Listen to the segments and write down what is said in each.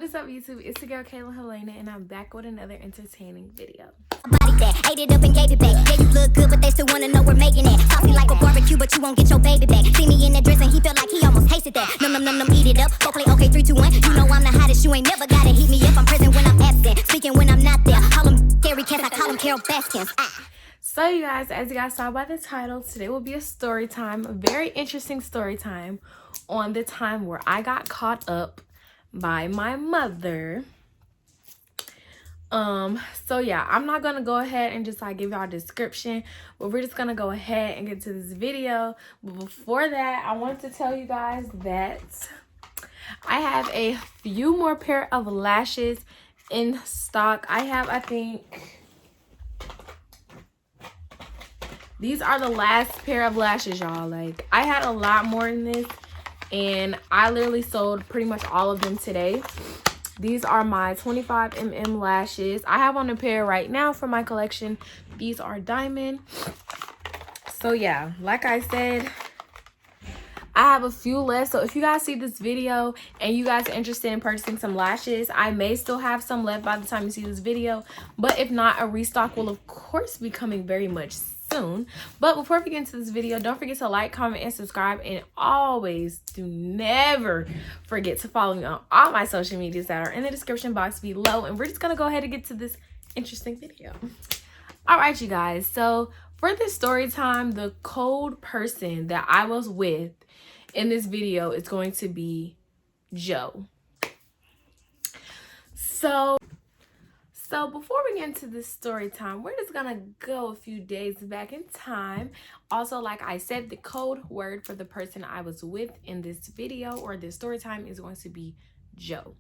is up, YouTube? It's your girl Kayla Helena, and I'm back with another entertaining video. Body that ate it up and gave it back. Yeah, you look good, but they still wanna know we're making it. Saucy like a barbecue, but you won't get your baby back. See me in that dress and he felt like he almost tasted that. Num, eat it up. Go play okay, 3, 2, 1. You know I'm the hottest, you ain't never gotta heat me up. I'm present when I'm absent, speaking when I'm not there. Call him Gary Cass, I call him Carol Baskins. So you guys, as you guys saw by the title, today will be a story time, a very interesting story time on the time where I got caught up by my mother. So yeah, I'm not gonna go ahead and just like give y'all a description, but we're just gonna go ahead and get to this video. But before that, I wanted to tell you guys that I have a few more pair of lashes in stock. I think these are the last pair of lashes, y'all. Like, I had a lot more in this, and I literally sold pretty much all of them today. These are my 25mm lashes. I have on a pair right now for my collection. These are diamond. So yeah, like I said, I have a few left. So if you guys see this video and you guys are interested in purchasing some lashes, I may still have some left by the time you see this video. But if not, a restock will of course be coming very much soon. But before we get into this video, don't forget to like, comment, and subscribe, and always never forget to follow me on all my social medias that are in the description box below. And we're just gonna go ahead and get to this interesting video. All right, you guys, so for this story time, the cold person that I was with in this video is going to be Joe. So before we get into this story time, we're just gonna go a few days back in time. Also, like I said, the code word for the person I was with in this video or this story time is going to be Joe.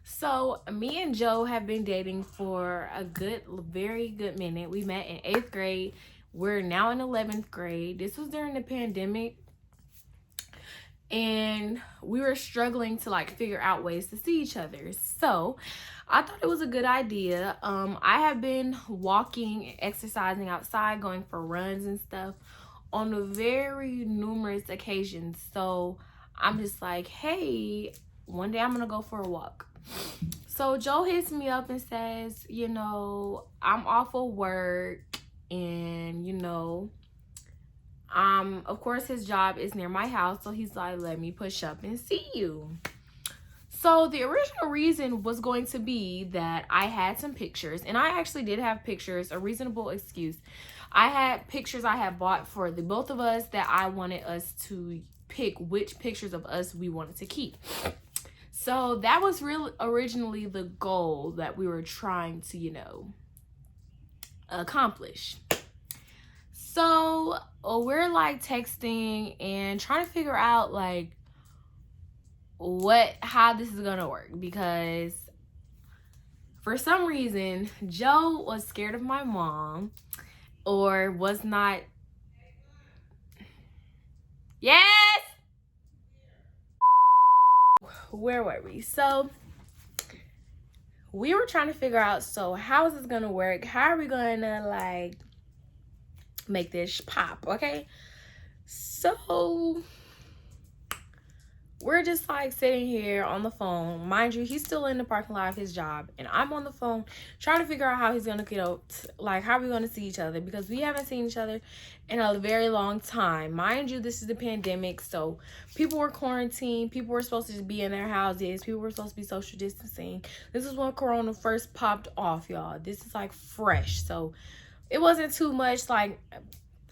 So me and Joe have been dating for a very good minute. We met in 8th grade. We're now in 11th grade. This was during the pandemic, and we were struggling to like figure out ways to see each other. So I thought it was a good idea. I have been walking, exercising outside, going for runs and stuff on a very numerous occasions. So I'm just like, hey, one day I'm gonna go for a walk. So Joe hits me up and says, you know, I'm off of work, and you know, of course his job is near my house, so he's like, let me push up and see you. So the original reason was going to be that I had some pictures, and I actually did have pictures, a reasonable excuse. I had pictures I had bought for the both of us that I wanted us to pick which pictures of us we wanted to keep. So that was really originally the goal that we were trying to, you know, accomplish. So we're like texting and trying to figure out like how this is gonna work, because for some reason Joe was scared of my mom, or was not. Yes, where were we? So we were trying to figure out, so how is this gonna work? How are we gonna like make this pop? Okay, so we're just like sitting here on the phone. Mind you, he's still in the parking lot of his job, and I'm on the phone trying to figure out how he's gonna, you know, like how are we gonna see each other, because we haven't seen each other in a very long time. Mind you, this is the pandemic, so people were quarantined, people were supposed to just be in their houses, people were supposed to be social distancing. This is when Corona first popped off, y'all. This is like fresh, so it wasn't too much like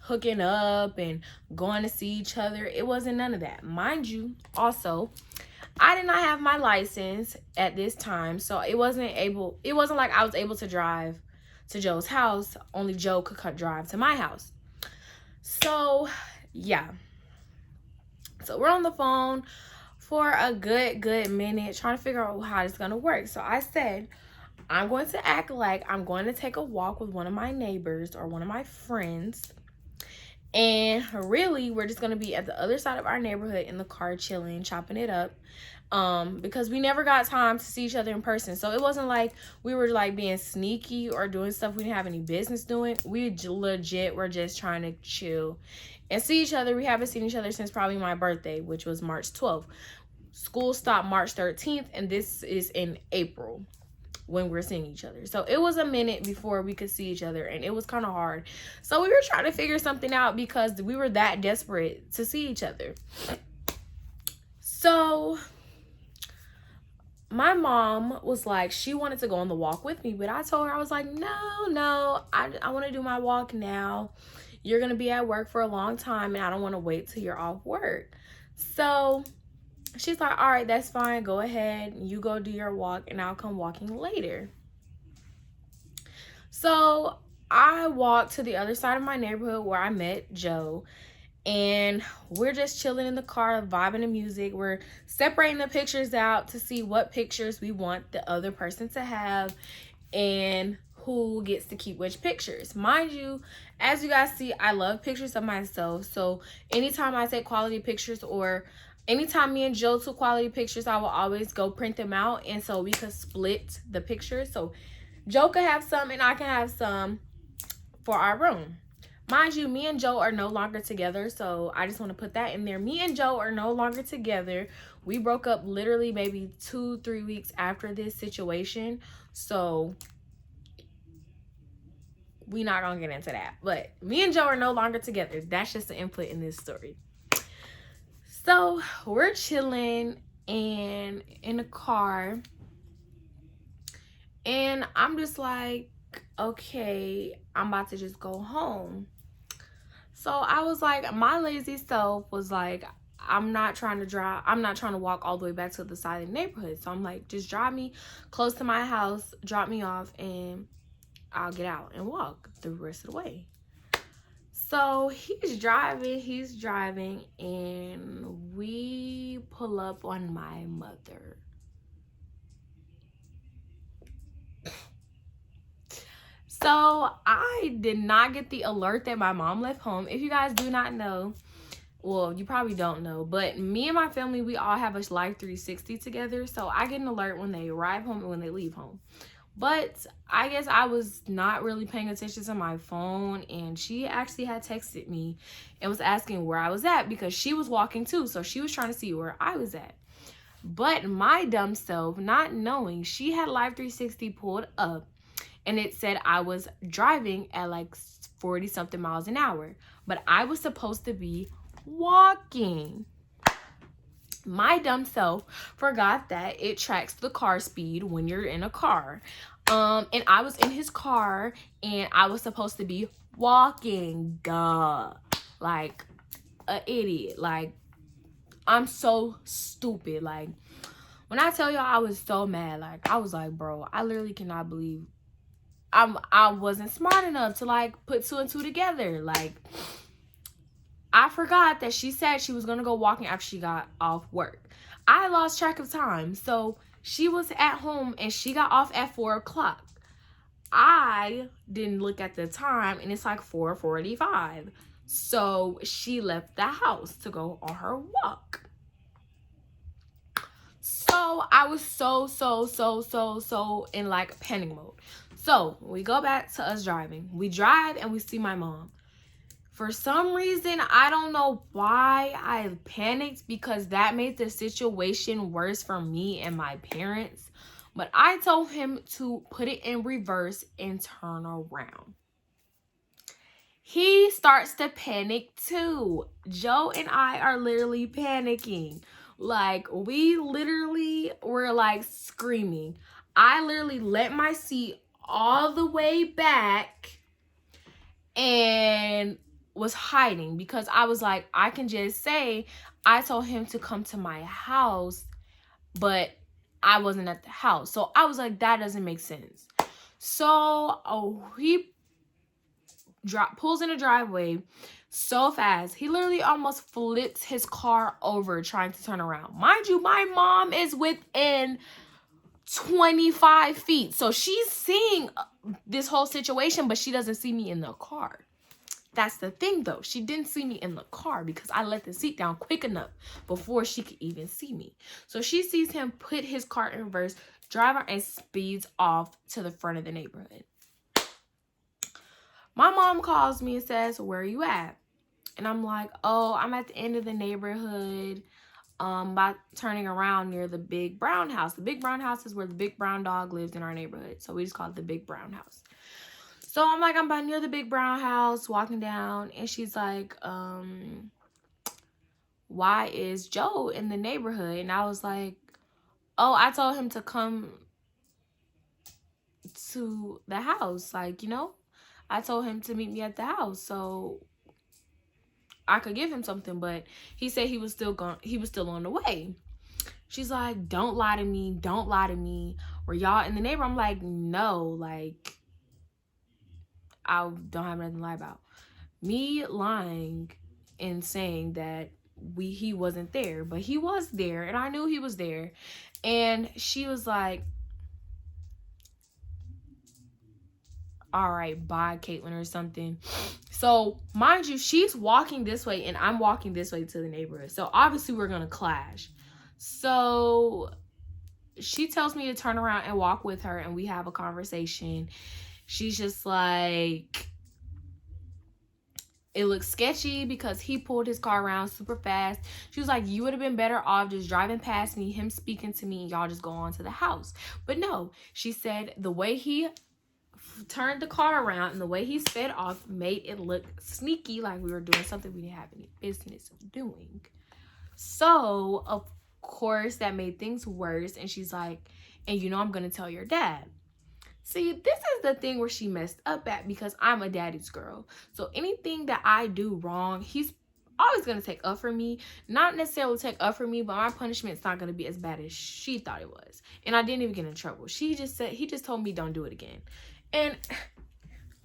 hooking up and going to see each other. It wasn't none of that. Mind you, also, I did not have my license at this time, so it wasn't like I was able to drive to Joe's house. Only Joe could drive to my house. So yeah, so we're on the phone for a good minute trying to figure out how it's gonna work. So I said, I'm going to act like I'm going to take a walk with one of my neighbors or one of my friends, and really we're just going to be at the other side of our neighborhood in the car chilling, chopping it up, because we never got time to see each other in person. So it wasn't like we were like being sneaky or doing stuff we didn't have any business doing. We legit were just trying to chill and see each other. We haven't seen each other since probably my birthday, which was March 12th. school stopped March 13th, and this is in April when we're seeing each other. So it was a minute before we could see each other, and it was kind of hard. So we were trying to figure something out because we were that desperate to see each other. So my mom was like, she wanted to go on the walk with me, but I told her, I was like, no, I want to do my walk now. You're going to be at work for a long time, and I don't want to wait till you're off work. So she's like, all right, that's fine. Go ahead. You go do your walk, and I'll come walking later. So I walked to the other side of my neighborhood where I met Joe, and we're just chilling in the car, vibing to music. We're separating the pictures out to see what pictures we want the other person to have and who gets to keep which pictures. Mind you, as you guys see, I love pictures of myself. So anytime I take quality pictures, or anytime me and Joe took quality pictures, I will always go print them out, and so we could split the pictures. So Joe could have some and I can have some for our room. Mind you, me and Joe are no longer together, so I just want to put that in there. Me and Joe are no longer together. We broke up literally maybe 2-3 weeks after this situation, so we not gonna get into that. But me and Joe are no longer together. That's just the input in this story. So we're chilling and in the car, and I'm just like, okay, I'm about to just go home. So I was like, my lazy self was like, I'm not trying to walk all the way back to the side of the neighborhood. So I'm like, just drive me close to my house, drop me off, and I'll get out and walk the rest of the way. So he's driving, and we pull up on my mother. So I did not get the alert that my mom left home. If you guys do not know, well, you probably don't know, but me and my family, we all have a Life 360 together. So I get an alert when they arrive home and when they leave home. But I guess I was not really paying attention to my phone, and she actually had texted me and was asking where I was at because she was walking too. So she was trying to see where I was at. But my dumb self, not knowing, she had Life 360 pulled up, and it said I was driving at like 40 something miles an hour, but I was supposed to be walking. My dumb self forgot that it tracks the car speed when you're in a car. And I was in his car, and I was supposed to be walking. Duh. Like an idiot. Like, I'm so stupid. Like, when I tell y'all I was so mad, like, I was like, bro, I literally cannot believe I wasn't smart enough to like put 2 and 2 together. Like, I forgot that she said she was gonna go walking after she got off work. I lost track of time. So she was at home and she got off at 4 o'clock. I didn't look at the time, and it's like 4:45. So she left the house to go on her walk. So I was so in like panic mode. So we go back to us driving. We drive and we see my mom. For some reason, I don't know why I panicked, because that made the situation worse for me and my parents. But I told him to put it in reverse and turn around. He starts to panic too. Joe and I are literally panicking. Like, we literally were like screaming. I literally let my seat all the way back and was hiding, because I was like, I can just say I told him to come to my house, but I wasn't at the house. So I was like, that doesn't make sense. So he pulls in a driveway so fast. He literally almost flips his car over trying to turn around. Mind you, my mom is within 25 feet. So she's seeing this whole situation, but she doesn't see me in the car. That's the thing though. She didn't see me in the car because I let the seat down quick enough before she could even see me. So she sees him put his car in reverse, drive out, and speeds off to the front of the neighborhood. My mom calls me and says, where are you at? And I'm like, oh, I'm at the end of the neighborhood. by turning around near the big brown house. The big brown house is where the big brown dog lives in our neighborhood. So we just call it the big brown house. So I'm like, I'm by near the big brown house, walking down, and she's like, why is Joe in the neighborhood? And I was like, oh, I told him to come to the house. Like, you know, I told him to meet me at the house so I could give him something, but he said he was still on the way. She's like, don't lie to me. Don't lie to me. Were y'all in the neighborhood? I'm like, no, like, I don't have nothing to lie about. Me lying and saying that he wasn't there, but he was there, and I knew he was there. And she was like, all right, bye, Caitlin, or something. So mind you, she's walking this way and I'm walking this way to the neighborhood, so obviously we're gonna clash. So she tells me to turn around and walk with her, and we have a conversation. She's just like, it looks sketchy because he pulled his car around super fast. She was like, you would have been better off just driving past me, him speaking to me, and y'all just go on to the house. But no, she said the way he turned the car around and the way he sped off made it look sneaky, like we were doing something we didn't have any business doing. So of course that made things worse, and she's like, and you know I'm gonna tell your dad. See, this is the thing where she messed up at, because I'm a daddy's girl. So anything that I do wrong, he's always gonna take up for me. Not necessarily take up for me, but my punishment's not gonna be as bad as she thought it was. And I didn't even get in trouble. He just told me don't do it again. And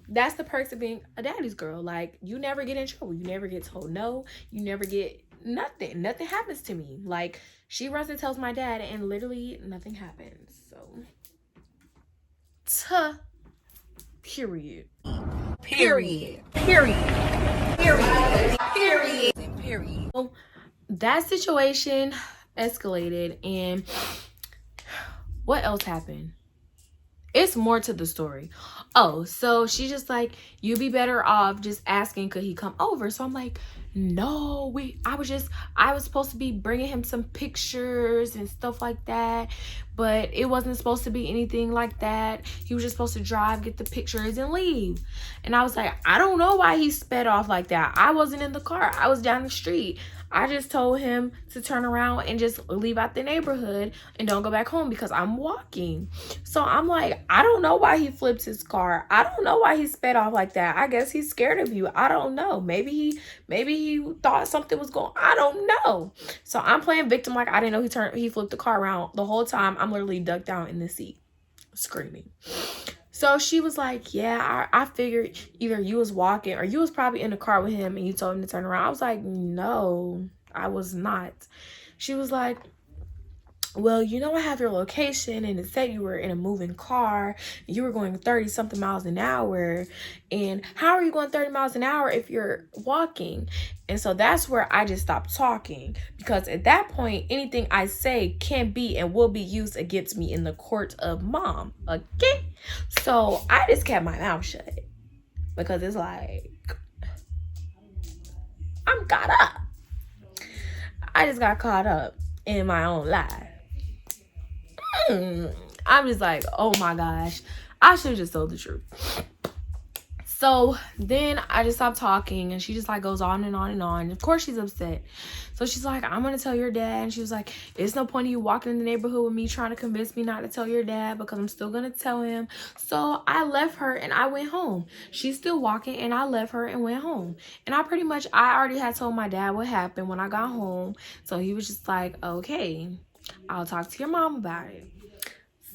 that's the perks of being a daddy's girl. Like, you never get in trouble. You never get told no. You never get nothing. Nothing happens to me. Like, she runs and tells my dad, and literally nothing happens. So, period. Period. Period. Period. Period. Period. So, that situation escalated, and what else happened? It's more to the story. Oh, so she's just like, you'd be better off just asking, could he come over? So I'm like, no, I was supposed to be bringing him some pictures and stuff like that, but it wasn't supposed to be anything like that. He was just supposed to drive, get the pictures, and leave. And I was like, I don't know why he sped off like that. I wasn't in the car. I was down the street. I just told him to turn around and just leave out the neighborhood and don't go back home because I'm walking. So I'm like, I don't know why he flipped his car. I don't know why he sped off like that. I guess he's scared of you. I don't know. Maybe he thought something was going. I don't know. So I'm playing victim like I didn't know he flipped the car around. The whole time I'm literally ducked down in the seat screaming. So she was like, yeah, I figured either you was walking or you was probably in the car with him and you told him to turn around. I was like, no, I was not. She was like, well, you know, I have your location and it said you were in a moving car. You were going 30 something miles an hour. And how are you going 30 miles an hour if you're walking? And so that's where I just stopped talking, because at that point, anything I say can be and will be used against me in the court of mom. Okay? So I just kept my mouth shut, because it's like, I'm caught up. I just got caught up in my own lie. I'm just like, oh my gosh, I should have just told the truth. So then I just stopped talking, and she just like goes on and on and on. Of course she's upset. So she's like, I'm gonna tell your dad. And she was like, it's no point in you walking in the neighborhood with me trying to convince me not to tell your dad, because I'm still gonna tell him. So I left her and I went home. She's still walking, and I left her and went home. And I already had told my dad what happened when I got home. So he was just like, okay, I'll talk to your mom about it.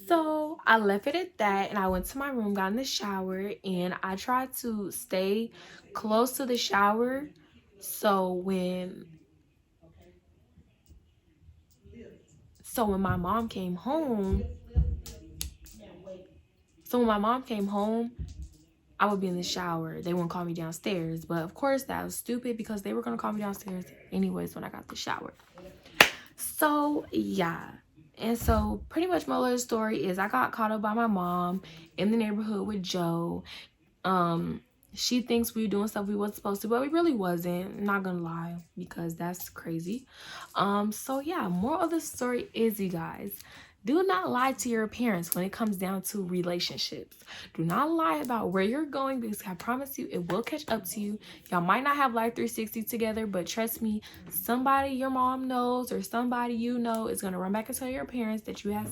So I left it at that, and I went to my room, got in the shower, and I tried to stay close to the shower. So when my mom came home, I would be in the shower. They wouldn't call me downstairs. But of course that was stupid, because they were going to call me downstairs anyways when I got the shower. So yeah. And so pretty much my little story is I got caught up by my mom in the neighborhood with Joe. she thinks we were doing stuff we wasn't supposed to, but we really wasn't. I'm not gonna lie, because that's crazy. So yeah, moral of the story is, you guys, do not lie to your parents when it comes down to relationships. Do not lie about where you're going, because I promise you it will catch up to you. Y'all might not have Life 360 together, but trust me, somebody your mom knows or somebody you know is going to run back and tell your parents that you have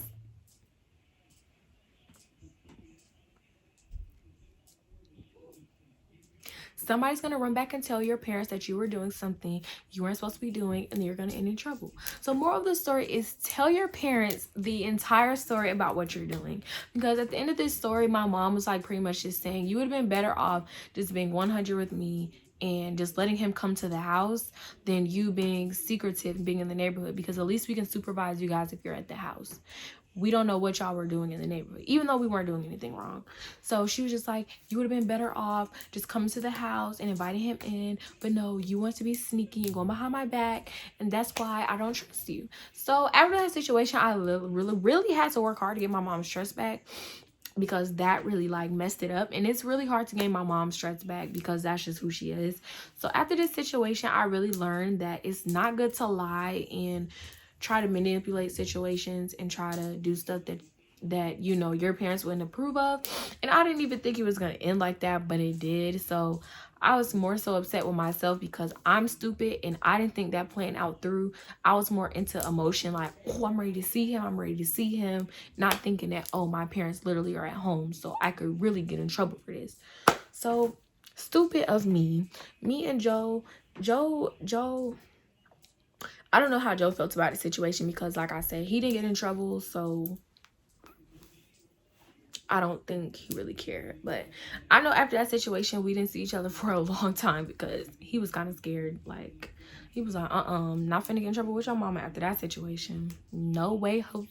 somebody's going to run back and tell your parents that you were doing something you weren't supposed to be doing, and you're going to end in trouble. So moral of the story is, tell your parents the entire story about what you're doing, because at the end of this story, my mom was like pretty much just saying you would have been better off just being 100 with me and just letting him come to the house than you being secretive and being in the neighborhood, because at least we can supervise you guys if you're at the house. We don't know what y'all were doing in the neighborhood, even though we weren't doing anything wrong. So she was just like, you would have been better off just coming to the house and inviting him in. But no, you want to be sneaky and going behind my back, and that's why I don't trust you. So after that situation, I really had to work hard to get my mom's trust back, because that really like messed it up. And it's really hard to gain my mom's trust back, because that's just who she is. So after this situation, I really learned that it's not good to lie and try to manipulate situations and try to do stuff that you know your parents wouldn't approve of. And I didn't even think it was going to end like that, but it did. So I was more so upset with myself, because I'm stupid and I didn't think that plan out through. I was more into emotion, like, oh, I'm ready to see him, not thinking that, oh, my parents literally are at home, so I could really get in trouble for this. So stupid of me. Me and Joe, I don't know how Joe felt about the situation, because like I said, he didn't get in trouble, so I don't think he really cared. But I know after that situation, we didn't see each other for a long time, because he was kind of scared. Like, he was like, not finna get in trouble with your mama after that situation. No way, Jose.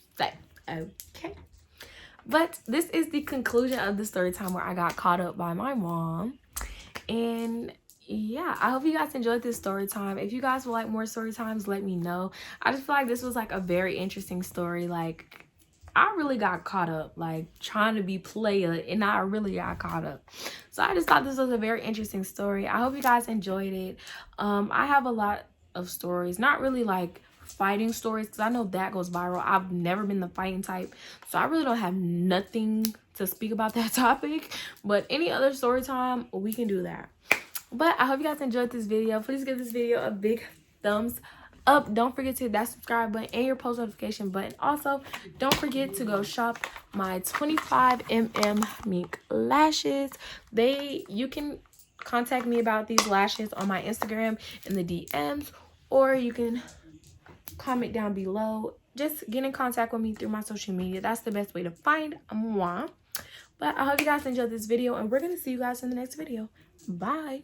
Okay. But this is the conclusion of the story time where I got caught up by my mom. And yeah, I hope you guys enjoyed this story time. If you guys would like more story times, let me know. I just feel like this was like a very interesting story. Like, I really got caught up, like trying to be player, and I really got caught up. So I just thought this was a very interesting story. I hope you guys enjoyed it. I have a lot of stories, not really like fighting stories, because I know that goes viral. I've never been the fighting type, so I really don't have nothing to speak about that topic. But any other story time, we can do that. But I hope you guys enjoyed this video. Please give this video a big thumbs up. Don't forget to hit that subscribe button and your post notification button. Also, don't forget to go shop my 25mm mink lashes. You can contact me about these lashes on my Instagram in the DMs, or you can comment down below. Just get in contact with me through my social media. That's the best way to find moi. But I hope you guys enjoyed this video, and we're gonna see you guys in the next video. Bye.